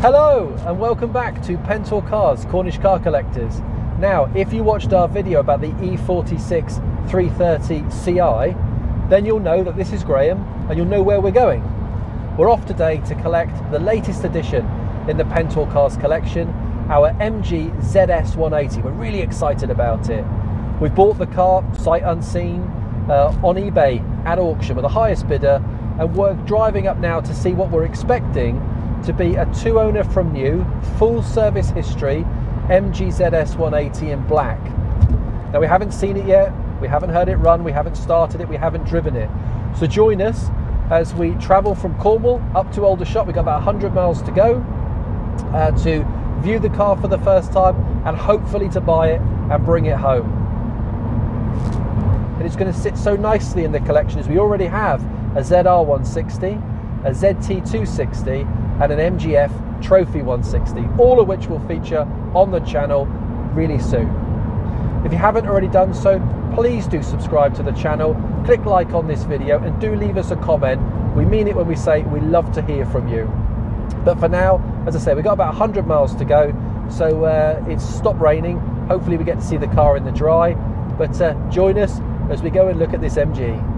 Hello and welcome back to Pentor Cars, Cornish car collectors. Now, if you watched our video about the E46 330 Ci, then you'll know that this is Graham and you'll know where we're going. We're off today to collect the latest addition in the Pentor Cars collection, our MG ZS 180. We're really excited about it. We bought the car sight unseen on eBay at auction with the highest bidder, and we're driving up now to see what we're expecting to be a two owner from new, full service history MG ZS 180 in black. Now, we haven't seen it yet, we haven't heard it run, we haven't started it, we haven't driven it. So join us as we travel from Cornwall up to Aldershot. We've got about 100 miles to go to view the car for the first time and hopefully to buy it and bring it home. And it's going to sit so nicely in the collection as we already have a ZR 160, a ZT 260 and an MGF Trophy 160, all of which will feature on the channel really soon. If you haven't already done so, please do subscribe to the channel, click like on this video and do leave us a comment. We mean it when we say we love to hear from you. But for now, as I say, we've got about 100 miles to go, so it's stopped raining. Hopefully we get to see the car in the dry, but join us as we go and look at this MG.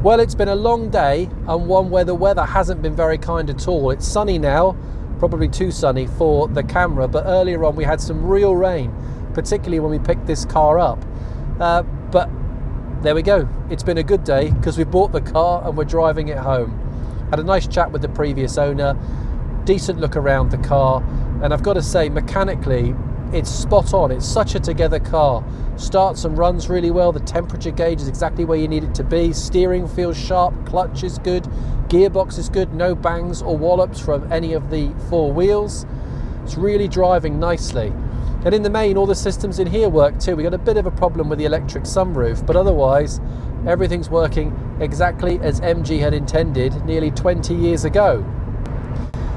Well, it's been a long day and one where the weather hasn't been very kind at all. It's sunny now, probably too sunny for the camera, but earlier on we had some real rain, particularly when we picked this car up. But there we go. It's been a good day because we bought the car and we're driving it home. Had a nice chat with the previous owner, decent look around the car, and I've got to say, mechanically, it's spot on. It's such a together car. Starts and runs really well. The temperature gauge is exactly where you need it to be. Steering feels sharp. Clutch is good. Gearbox is good. No bangs or wallops from any of the four wheels. It's really driving nicely. And in the main, all the systems in here work too. We got a bit of a problem with the electric sunroof, but otherwise, everything's working exactly as MG had intended nearly 20 years ago.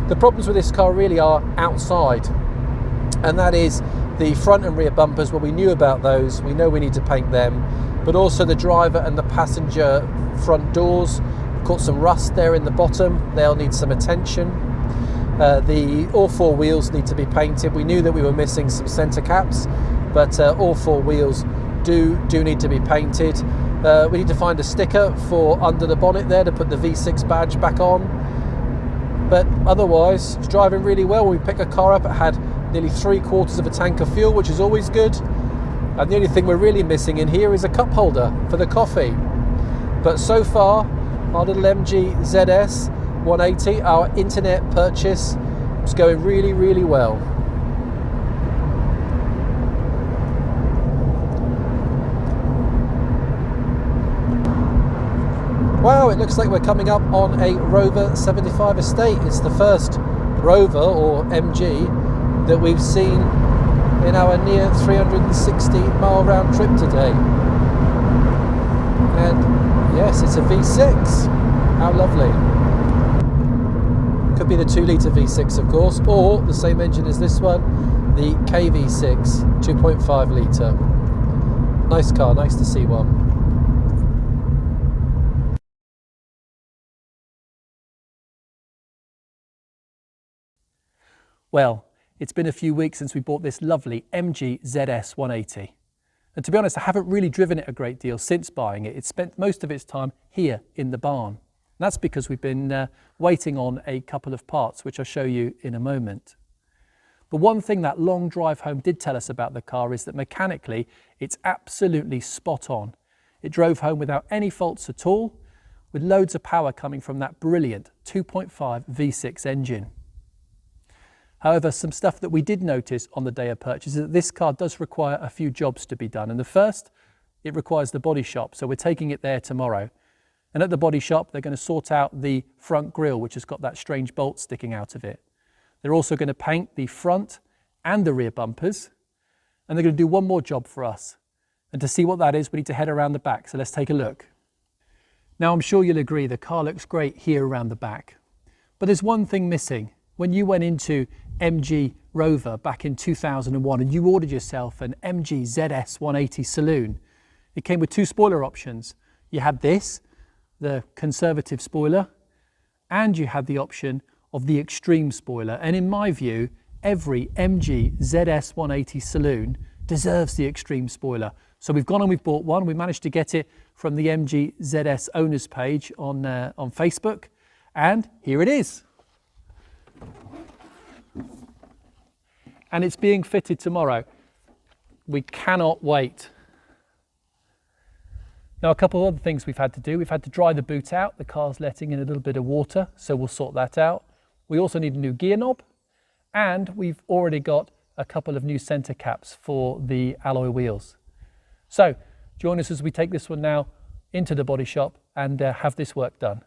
The problems with this car really are outside, and that is the front and rear bumpers. Well, we knew about those, we know we need to paint them, but also the driver and the passenger front doors. Caught some rust there in the bottom, they'll need some attention. All four wheels need to be painted. We knew that we were missing some centre caps, but all four wheels do need to be painted. We need to find a sticker for under the bonnet there to put the V6 badge back on, but otherwise it's driving really well. When we picked a car up, it had nearly 3/4 of a tank of fuel, which is always good. And the only thing we're really missing in here is a cup holder for the coffee. But so far, our little MG ZS 180, our internet purchase, is going really, really well. Wow, it looks like we're coming up on a Rover 75 estate. It's the first Rover or MG that we've seen in our near 360 mile round trip today. And yes, it's a V6. How lovely. Could be the 2-litre V6, of course, or the same engine as this one, the KV6 2.5 litre. Nice car, nice to see one. Well, it's been a few weeks since we bought this lovely MG ZS 180. And to be honest, I haven't really driven it a great deal since buying it. It's spent most of its time here in the barn. And that's because we've been waiting on a couple of parts, which I'll show you in a moment. But one thing that long drive home did tell us about the car is that mechanically, it's absolutely spot on. It drove home without any faults at all, with loads of power coming from that brilliant 2.5 V6 engine. However, some stuff that we did notice on the day of purchase is that this car does require a few jobs to be done. And the first, it requires the body shop. So we're taking it there tomorrow. And at the body shop, they're going to sort out the front grille, which has got that strange bolt sticking out of it. They're also going to paint the front and the rear bumpers. And they're going to do one more job for us. And to see what that is, we need to head around the back. So let's take a look. Now, I'm sure you'll agree the car looks great here around the back. But there's one thing missing. When you went into MG Rover back in 2001 and you ordered yourself an MG ZS 180 Saloon, it came with two spoiler options. You had this, the conservative spoiler, and you had the option of the extreme spoiler. And in my view, every MG ZS 180 Saloon deserves the extreme spoiler. So we've gone and we've bought one. We managed to get it from the MG ZS owners page on Facebook, and here it is. And it's being fitted tomorrow. We cannot wait. Now, a couple of other things we've had to do. We've had to dry the boot out. The car's letting in a little bit of water, so we'll sort that out. We also need a new gear knob, and we've already got a couple of new center caps for the alloy wheels. So join us as we take this one now into the body shop and have this work done.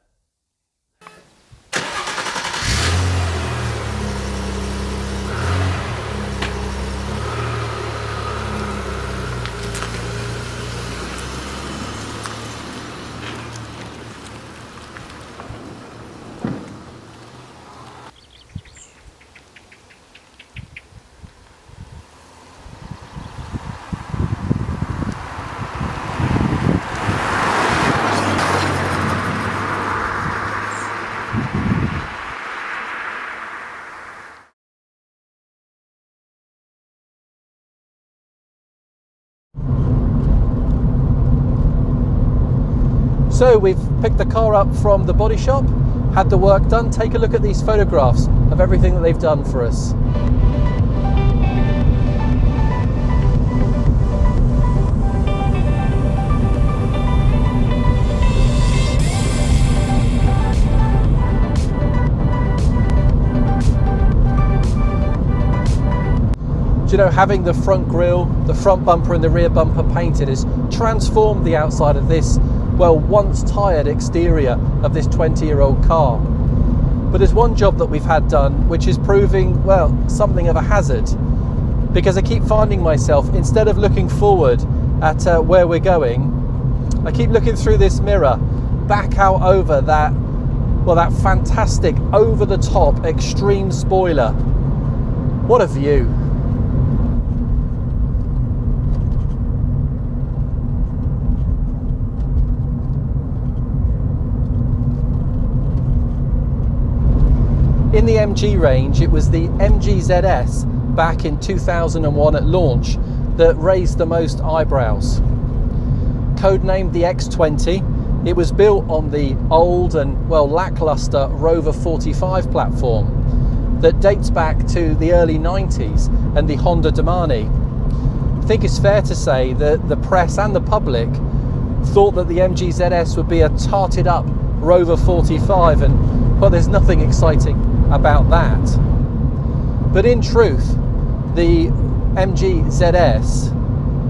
So we've picked the car up from the body shop, had the work done. Take a look at these photographs of everything that they've done for us. Do you know, having the front grille, the front bumper and the rear bumper painted has transformed the outside of this, well, once tired exterior of this 20-year-old car. But there's one job that we've had done which is proving, well, something of a hazard, because I keep finding myself, instead of looking forward at where we're going, I keep looking through this mirror back out over that, well, that fantastic over-the-top extreme spoiler. What a view. In the MG range, it was the MG ZS back in 2001 at launch that raised the most eyebrows. Codenamed the X20, it was built on the old and, well, lackluster Rover 45 platform that dates back to the early 90s and the Honda Domani. I think it's fair to say that the press and the public thought that the MG ZS would be a tarted up Rover 45, and, well, there's nothing exciting about that. But in truth, the MG ZS,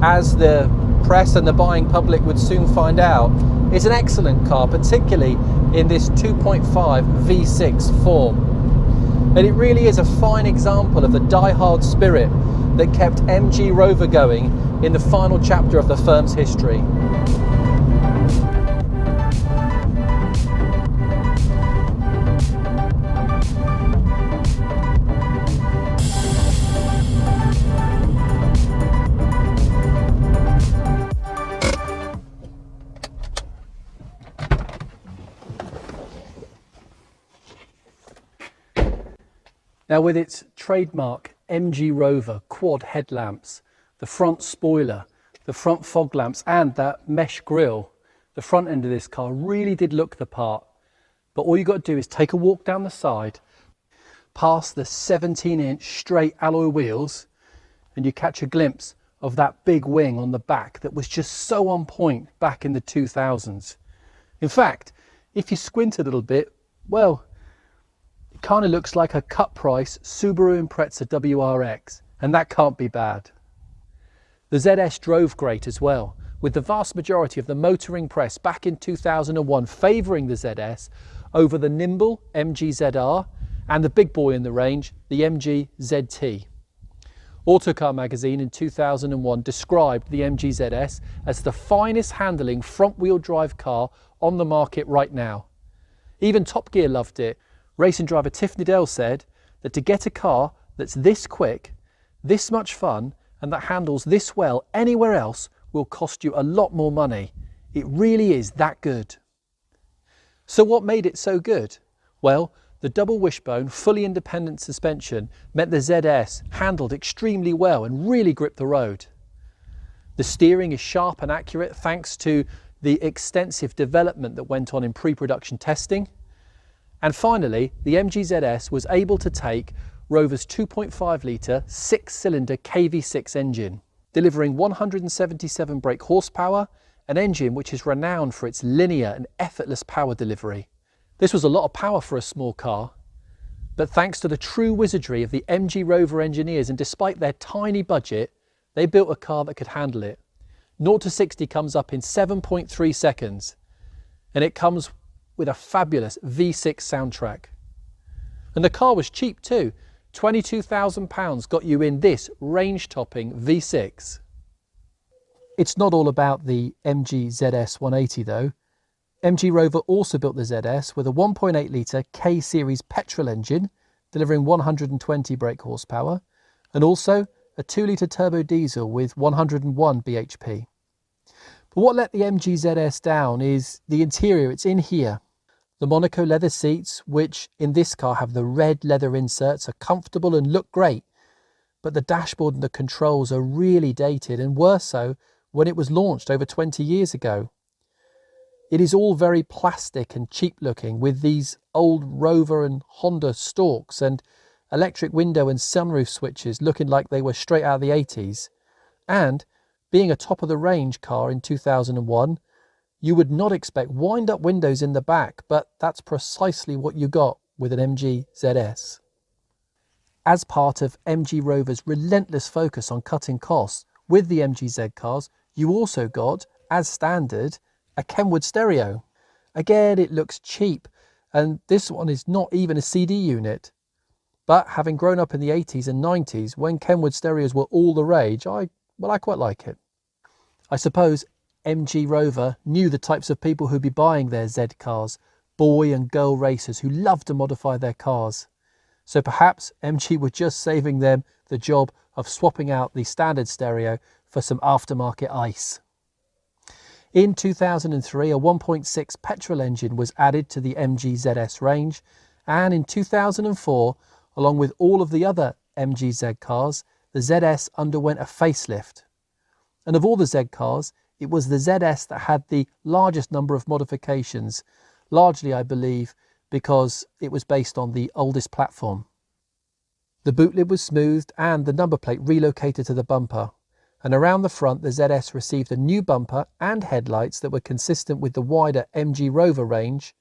as the press and the buying public would soon find out, is an excellent car, particularly in this 2.5 V6 form. And it really is a fine example of the die-hard spirit that kept MG Rover going in the final chapter of the firm's history. Now, with its trademark MG Rover quad headlamps, the front spoiler, the front fog lamps and that mesh grille, the front end of this car really did look the part. But all you got to do is take a walk down the side, past the 17-inch straight alloy wheels, and you catch a glimpse of that big wing on the back that was just so on point back in the 2000s. In fact, if you squint a little bit, well, it kind of looks like a cut price Subaru Impreza WRX, and that can't be bad. The ZS drove great as well, with the vast majority of the motoring press back in 2001 favouring the ZS over the nimble MG ZR and the big boy in the range, the MG ZT. Autocar magazine in 2001 described the MG ZS as the finest handling front-wheel drive car on the market right now. Even Top Gear loved it. Racing driver Tiff Needell said that to get a car that's this quick, this much fun, and that handles this well anywhere else will cost you a lot more money. It really is that good. So what made it so good? Well, the double wishbone, fully independent suspension meant the ZS handled extremely well and really gripped the road. The steering is sharp and accurate thanks to the extensive development that went on in pre-production testing. And finally, the MG ZS was able to take Rover's 2.5 litre 6-cylinder KV6 engine, delivering 177 brake horsepower, an engine which is renowned for its linear and effortless power delivery. This was a lot of power for a small car, but thanks to the true wizardry of the MG Rover engineers, and despite their tiny budget, they built a car that could handle it. 0 to 60 comes up in 7.3 seconds, and it comes with a fabulous V6 soundtrack. And the car was cheap too. £22,000 got you in this range-topping V6. It's not all about the MG ZS 180 though. MG Rover also built the ZS with a 1.8 litre K-Series petrol engine, delivering 120 brake horsepower, and also a 2 litre turbo diesel with 101 bhp. But what let the MG ZS down is the interior. It's in here. The Monaco leather seats, which in this car have the red leather inserts, are comfortable and look great, but the dashboard and the controls are really dated, and were so when it was launched over 20 years ago. It is all very plastic and cheap looking, with these old Rover and Honda stalks and electric window and sunroof switches looking like they were straight out of the 80s. And being a top of the range car in 2001, you would not expect wind-up windows in the back, but that's precisely what you got with an MG ZS. As part of MG Rover's relentless focus on cutting costs with the MG Z cars, you also got, as standard, a Kenwood stereo. Again, it looks cheap, and this one is not even a CD unit. But having grown up in the 80s and 90s, when Kenwood stereos were all the rage, I quite like it. I suppose MG Rover knew the types of people who'd be buying their Z cars, boy and girl racers who love to modify their cars. So perhaps MG were just saving them the job of swapping out the standard stereo for some aftermarket ice. In 2003, a 1.6 petrol engine was added to the MG ZS range, and in 2004, along with all of the other MG Z cars, the ZS underwent a facelift. And of all the Z cars, it was the ZS that had the largest number of modifications, largely, I believe, because it was based on the oldest platform. The boot lid was smoothed and the number plate relocated to the bumper. And around the front, the ZS received a new bumper and headlights that were consistent with the wider MG Rover range.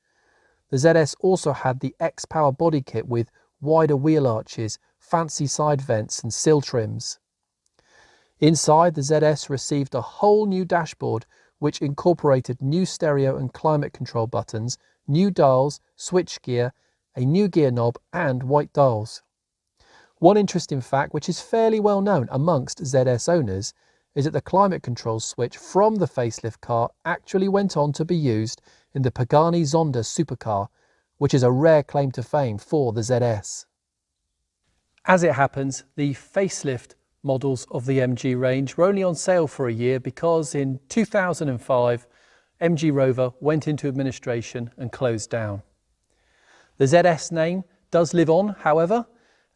The ZS also had the X-Power body kit with wider wheel arches, fancy side vents and sill trims. Inside, the ZS received a whole new dashboard which incorporated new stereo and climate control buttons, new dials, switchgear, a new gear knob and white dials. One interesting fact, which is fairly well known amongst ZS owners, is that the climate control switch from the facelift car actually went on to be used in the Pagani Zonda supercar, which is a rare claim to fame for the ZS. As it happens, the facelift models of the MG range were only on sale for a year because in 2005, MG Rover went into administration and closed down. The ZS name does live on, however,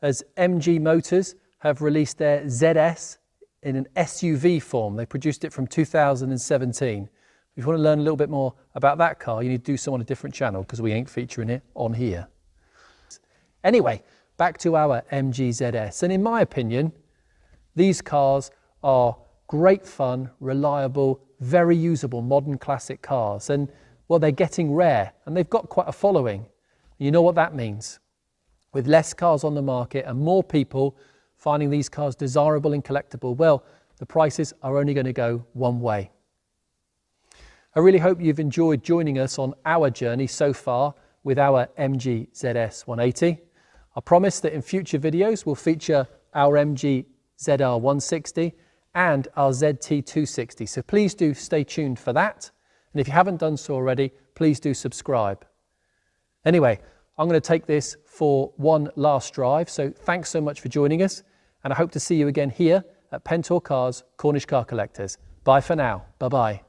as MG Motors have released their ZS in an SUV form. They produced it from 2017. If you want to learn a little bit more about that car, you need to do so on a different channel because we ain't featuring it on here. Anyway, back to our MG ZS. And in my opinion, these cars are great fun, reliable, very usable modern classic cars. And well, they're getting rare and they've got quite a following. You know what that means? with less cars on the market and more people finding these cars desirable and collectible, well, the prices are only going to go one way. I really hope you've enjoyed joining us on our journey so far with our MG ZS 180. I promise that in future videos we'll feature our MG ZR 160 and our ZT 260. So please do stay tuned for that. And if you haven't done so already, please do subscribe. Anyway, I'm going to take this for one last drive. So thanks so much for joining us. And I hope to see you again here at Pentor Cars, Cornish Car Collectors. Bye for now. Bye-bye.